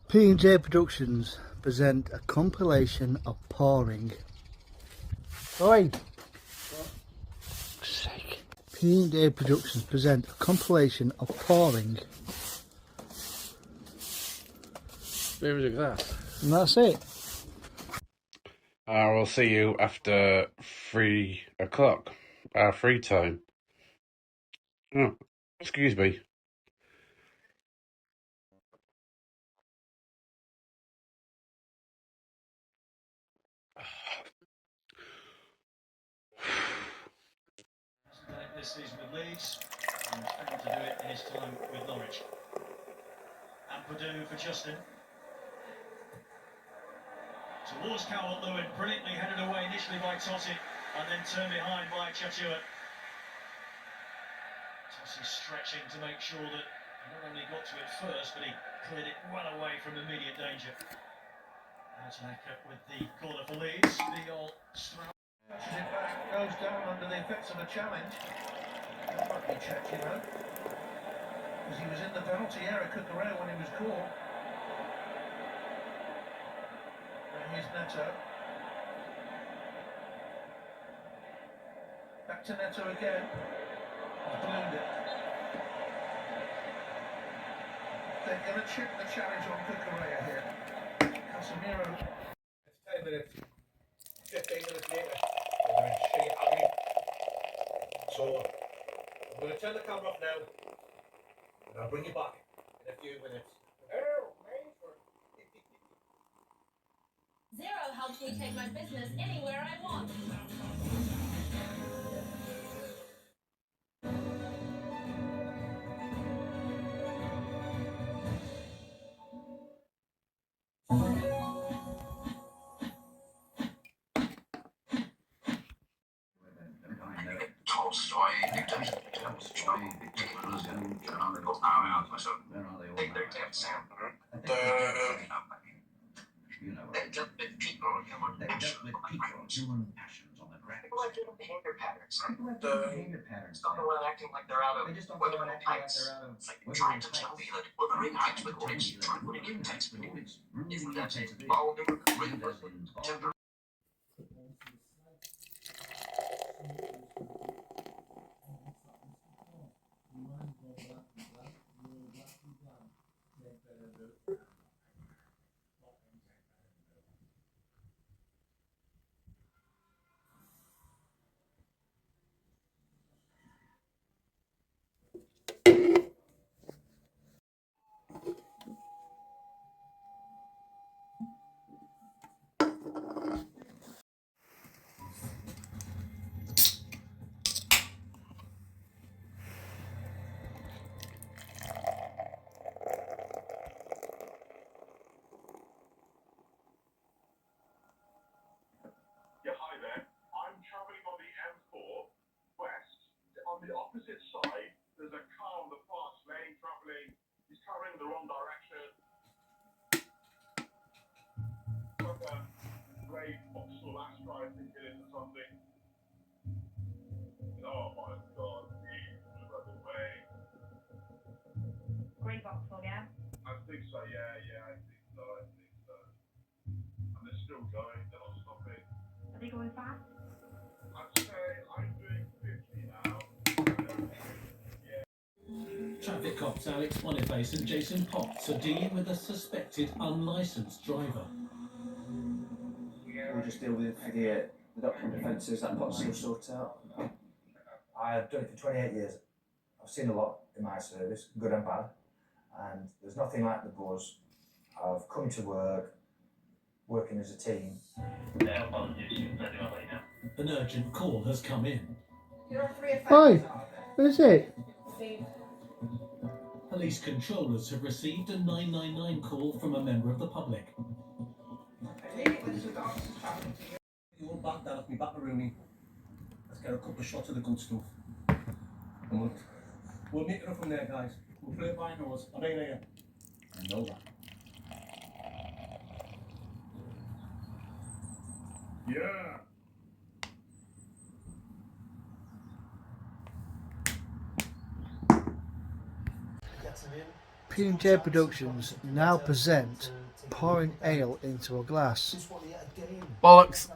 P&J Productions present a compilation of pouring. Oi! Sake. P&J Productions present a compilation of pouring. Where is a glass? And that's it. I will see you after 3 o'clock. Our free time. Oh, excuse me. This season with Leeds, and failed to do it in his time with Norwich. And Purdue for Justin. Towards Calvert-Lewin, brilliantly headed away initially by Totti, and then turned behind by Chachua. Totti stretching to make sure that he not only got to it first, but he cleared it well away from immediate danger. Altanaker with the corner for Leeds. Viol Stroud. Touches it back, goes down under the effects of a challenge. That might be Chachua, because he was in the penalty area, Cucurella, when he was caught. And here's Neto. Back to Neto again. He's ballooned it. They're going to chip the challenge on Cucurella here. Casemiro. It's 10 minutes, 15 minutes later, they're in sheer agony. So, I'm going to turn the camera off now, and I'll bring you back in a few minutes. Zero helps me take my business anywhere I want. Tolstoy, you know, they dealt with people, human passions on the ground. People have different behavior patterns. Stop them when acting like they're out of Wuthering Heights. It's like trying to tell me that Wuthering Heights with Rich Tripling intense. Isn't that a balding, temper? Yeah, hi there. I'm travelling on the M4 west. On the opposite side, there's a car on the fast lane travelling. He's travelling in the wrong direction. Like a grey Vauxhall Astra, I think it is, or something. Oh my god, he's the rebel way. Grey Vauxhall, yeah? I think so, yeah, I think so. And they're still going, they're not stopping. Are they going fast? I'd say I'm doing 50 now. Traffic cops Alex Boniface and Jason Potts are dealing with a suspected unlicensed driver. We'll just deal with it for the document offences that Potts will sort out. I've done it for 28 years. I've seen a lot in my service, good and bad, and there's nothing like the buzz of coming to work, working as a team. An urgent call has come in. Oi! What is it? Police controllers have received a 999 call from a member of the public. You all back down off me, back Rooney. Let's get a couple of shots of the good stuff. And we'll make it up from there, guys. We'll play it by nose. I mean, here. I know that. Yeah. P&J Productions now present pouring ale into a glass. Bollocks.